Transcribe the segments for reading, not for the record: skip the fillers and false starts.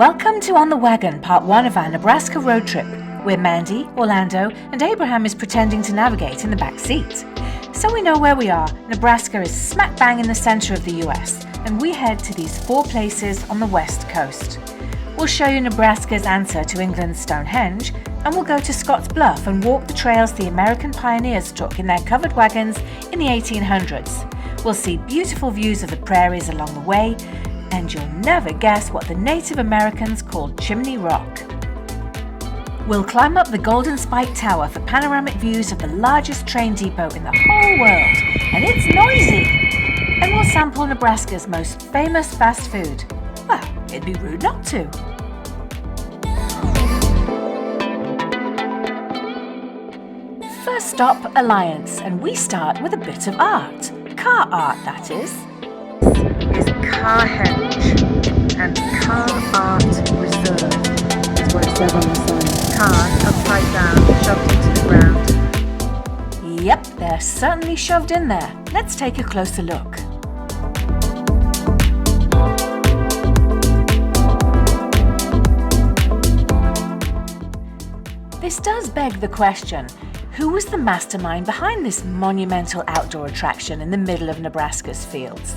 Welcome to On the Wagon, part 1 of our Nebraska road trip, where Mandy, Orlando, and Abraham is pretending to navigate in the back seat. So we know where we are. Nebraska is smack bang in the center of the US, and we head to these 4 places on the west coast. We'll show you Nebraska's answer to England's Stonehenge, and we'll go to Scott's Bluff and walk the trails the American pioneers took in their covered wagons in the 1800s. We'll see beautiful views of the prairies along the way, and you'll never guess what the Native Americans called Chimney Rock. We'll climb up the Golden Spike Tower for panoramic views of the largest train depot in the whole world, and it's noisy! And we'll sample Nebraska's most famous fast food. Well, it'd be rude not to. First stop, Alliance, and we start with a bit of art. Car art, that is. Is Carhenge and Car Art Reserve is what it says on the sign. Cars upside down, shoved into the ground. Yep, they're certainly shoved in there. Let's take a closer look. This does beg the question, who was the mastermind behind this monumental outdoor attraction in the middle of Nebraska's fields?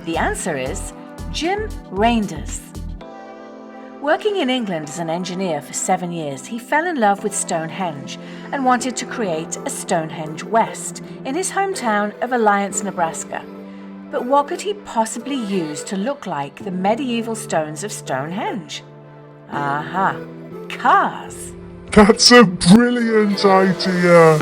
The answer is Jim Reinders. Working in England as an engineer for 7 years, he fell in love with Stonehenge and wanted to create a Stonehenge West in his hometown of Alliance, Nebraska. But what could he possibly use to look like the medieval stones of Stonehenge? Aha, cars! That's a brilliant idea!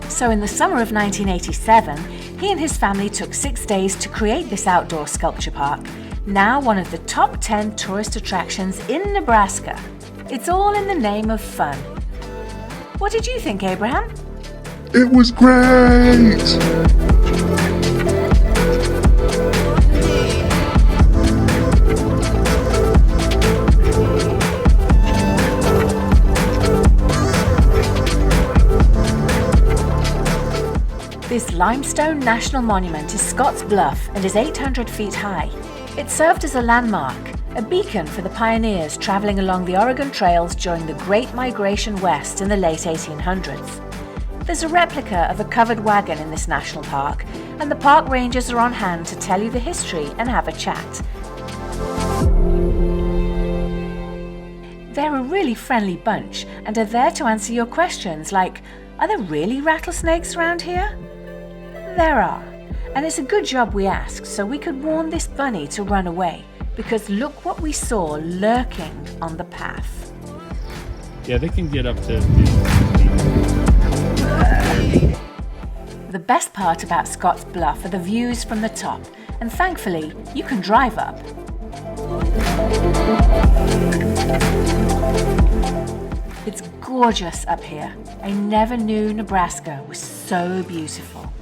So in the summer of 1987, he and his family took 6 days to create this outdoor sculpture park, now one of the top 10 tourist attractions in Nebraska. It's all in the name of fun. What did you think, Abraham? It was great! This limestone national monument is Scott's Bluff and is 800 feet high. It served as a landmark, a beacon for the pioneers traveling along the Oregon trails during the Great Migration West in the late 1800s. There's a replica of a covered wagon in this national park, and the park rangers are on hand to tell you the history and have a chat. They're a really friendly bunch and are there to answer your questions like, are there really rattlesnakes around here? There are, and it's a good job we asked so we could warn this bunny to run away, because look what we saw lurking on the path. Yeah, they can get up to... The best part about Scott's Bluff are the views from the top, and thankfully, you can drive up. It's gorgeous up here. I never knew Nebraska was so beautiful.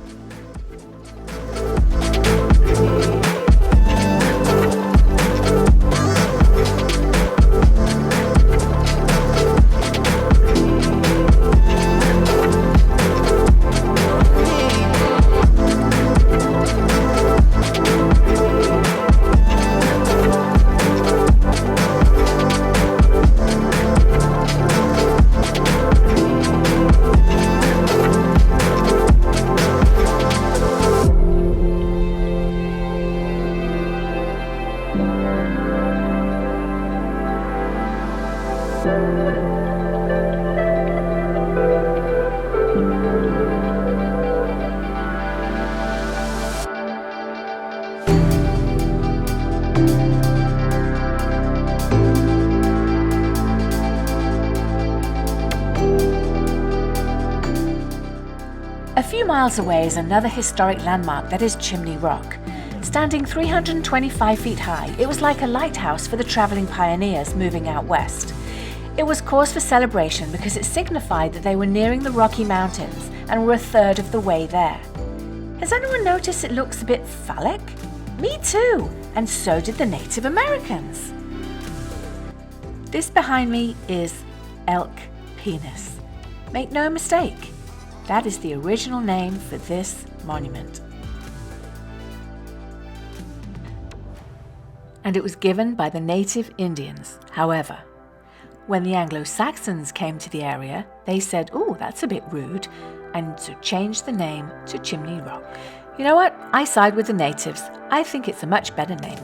A few miles away is another historic landmark that is Chimney Rock. Standing 325 feet high, it was like a lighthouse for the traveling pioneers moving out west. It was cause for celebration because it signified that they were nearing the Rocky Mountains and were a third of the way there. Has anyone noticed it looks a bit phallic? Me too, and so did the Native Americans. This behind me is elk penis. Make no mistake, That is the original name for this monument. And it was given by the native Indians. However, when the Anglo-Saxons came to the area, they said, "Oh, that's a bit rude," and so changed the name to Chimney Rock. You know what? I side with the natives. I think it's a much better name.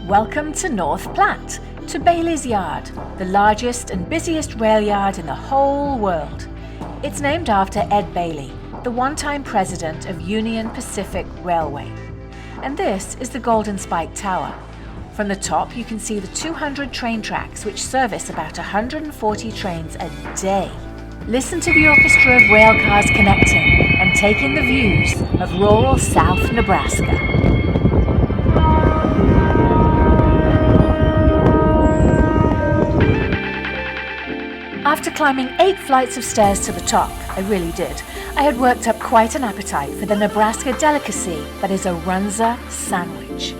Welcome to North Platte, to Bailey's Yard, the largest and busiest rail yard in the whole world. It's named after Ed Bailey, the one-time president of Union Pacific Railway. And this is the Golden Spike Tower. From the top you can see the 200 train tracks which service about 140 trains a day. Listen to the orchestra of rail cars connecting and take in the views of rural South Nebraska. After climbing 8 flights of stairs to the top, I really did, I had worked up quite an appetite for the Nebraska delicacy that is a Runza sandwich.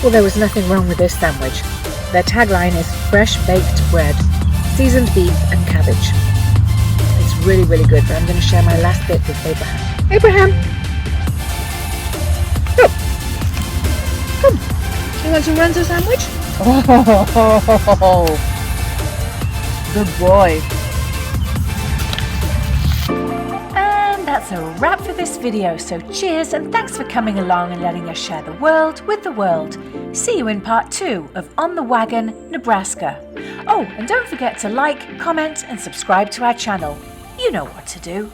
Well, there was nothing wrong with this sandwich. Their tagline is fresh baked bread, seasoned beef and cabbage. It's really, really good, but I'm going to share my last bit with Abraham. Abraham! Look! Come! You want some Runza sandwich? Oh! Good boy! And that's a wrap for this video, so cheers and thanks for coming along and letting us share the world with the world. See you in part 2 of On the Wagon, Nebraska. Oh, and don't forget to like, comment and subscribe to our channel. You know what to do.